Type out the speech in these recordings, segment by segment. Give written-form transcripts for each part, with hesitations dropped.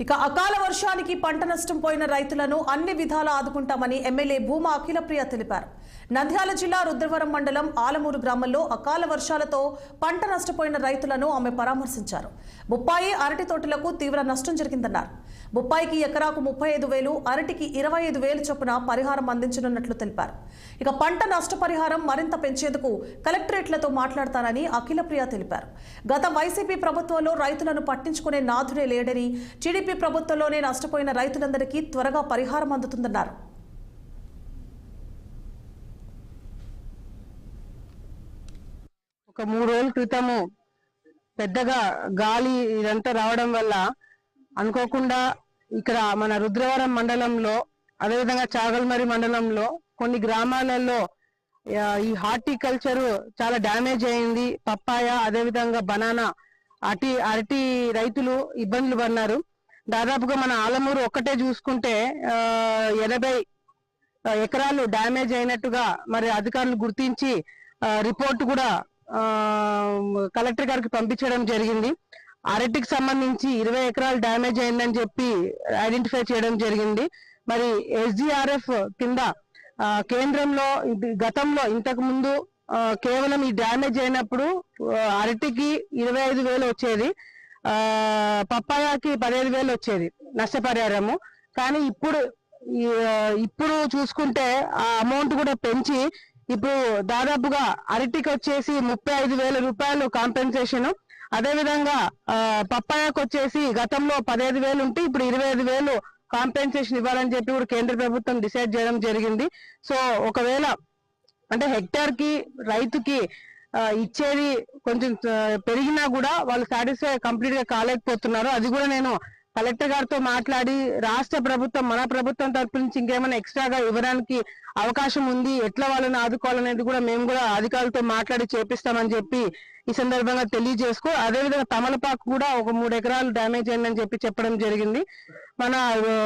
ఇక అకాల వర్షానికి పంట నష్టం పోయిన రైతులను అన్ని విధాలా ఆదుకుంటామని ఎమ్మెల్యే భూమా అఖిలప్రియ తెలిపారు. నంద్యాల జిల్లా రుద్రవరం మండలం ఆలమూరు గ్రామంలో అకాల వర్షాలతో పంట నష్టపోయిన రైతులను ఆమె పరామర్శించారు. బొప్పాయి అరటి తోటలకు తీవ్ర నష్టం జరిగిందన్నారు. బొప్పాయికి ఎకరాకు 35,000, అరటికి 25,000 చొప్పున పరిహారం అందించనున్నట్లు తెలిపారు. ఇక పంట నష్టపరిహారం మరింత పెంచేందుకు కలెక్టరేట్లతో మాట్లాడతారని అఖిలప్రియ తెలిపారు. గత వైసీపీ ప్రభుత్వంలో రైతులను పట్టించుకునే నాథుడే లేడని, టీడీపీ ప్రభుత్వంలోనే నష్టపోయిన రైతులందరికీ త్వరగా పరిహారం అందుతుందన్నారు. ఒక 3 రోజుల క్రితము పెద్దగా గాలి ఇదంతా రావడం వల్ల అనుకోకుండా ఇక్కడ మన రుద్రవరం మండలంలో, అదేవిధంగా చాగల్మరి మండలంలో కొన్ని గ్రామాలలో ఈ హార్టికల్చర్ చాలా డ్యామేజ్ అయింది. పప్పాయ, అదేవిధంగా బనానా, అరటి రైతులు ఇబ్బందులు పడినారు. దాదాపుగా మన ఆలమూరు ఒక్కటే చూసుకుంటే 80 ఎకరాలు డ్యామేజ్ అయినట్టుగా మరి అధికారులు గుర్తించి రిపోర్ట్ కూడా కలెక్టర్ గారికి పంపించడం జరిగింది. అరటికి సంబంధించి 20 ఎకరాలు డ్యామేజ్ అయిందని చెప్పి ఐడెంటిఫై చేయడం జరిగింది. మరి ఎస్డిఆర్ఎఫ్ కింద కేంద్రంలో గతంలో ఇంతకు ముందు కేవలం ఈ డ్యామేజ్ అయినప్పుడు అరటికి 25,000 వచ్చేది, పప్పాయాకి 15,000 వచ్చేది నష్టపరిహారము. కానీ ఇప్పుడు చూసుకుంటే ఆ అమౌంట్ కూడా పెంచి ఇప్పుడు దాదాపుగా అరటికి వచ్చేసి 35,000 రూపాయలు కాంపెన్సేషన్, అదేవిధంగా పప్పాయాకు వచ్చేసి గతంలో 15,000 ఉంటే ఇప్పుడు 25,000 కాంపెన్సేషన్ ఇవ్వాలని చెప్పి కూడా కేంద్ర ప్రభుత్వం డిసైడ్ చేయడం జరిగింది. సో ఒకవేళ అంటే హెక్టార్ కి రైతుకి ఇచ్చేది కొంచెం పెరిగినా కూడా వాళ్ళు సాటిస్ఫై కంప్లీట్ గా కాలేకపోతున్నారు. అది కూడా నేను కలెక్టర్ గారితో మాట్లాడి రాష్ట్ర ప్రభుత్వం, మన ప్రభుత్వం తరపు నుంచి ఇంకేమైనా ఎక్స్ట్రాగా ఇవ్వడానికి అవకాశం ఉంది, ఎట్లా వాళ్ళని ఆదుకోవాలనేది కూడా మేము కూడా అధికారులతో మాట్లాడి చేపిస్తామని చెప్పి ఈ సందర్భంగా తెలియజేసుకో. అదేవిధంగా తమలపాకు కూడా ఒక 3 ఎకరాలు డ్యామేజ్ అయిందని చెప్పి చెప్పడం జరిగింది. మన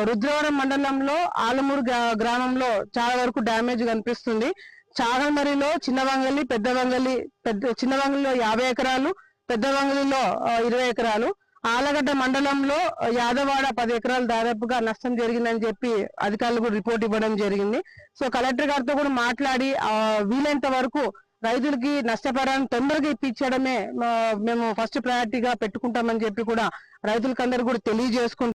రుద్రవరం మండలంలో ఆలమూరు గ్రామంలో చాలా వరకు డ్యామేజ్ కనిపిస్తుంది. చాగల్మరిలో చిన్నవంగలి, చిన్నవంగలిలో 50 ఎకరాలు, పెద్దవంగలిలో 20 ఎకరాలు, ఆలగడ్డ మండలంలో యాదవాడ 10 ఎకరాలు దాదాపుగా నష్టం జరిగిందని చెప్పి అధికారులు కూడా రిపోర్ట్ ఇవ్వడం జరిగింది. సో కలెక్టర్ గారితో కూడా మాట్లాడి వీలైనంత వరకు రైతులకి నష్టపరిహారం తొందరగా ఇప్పించడమే మేము ఫస్ట్ ప్రయారిటీగా పెట్టుకుంటామని చెప్పి కూడా రైతులకందరూ కూడా తెలియజేసుకుంటాం.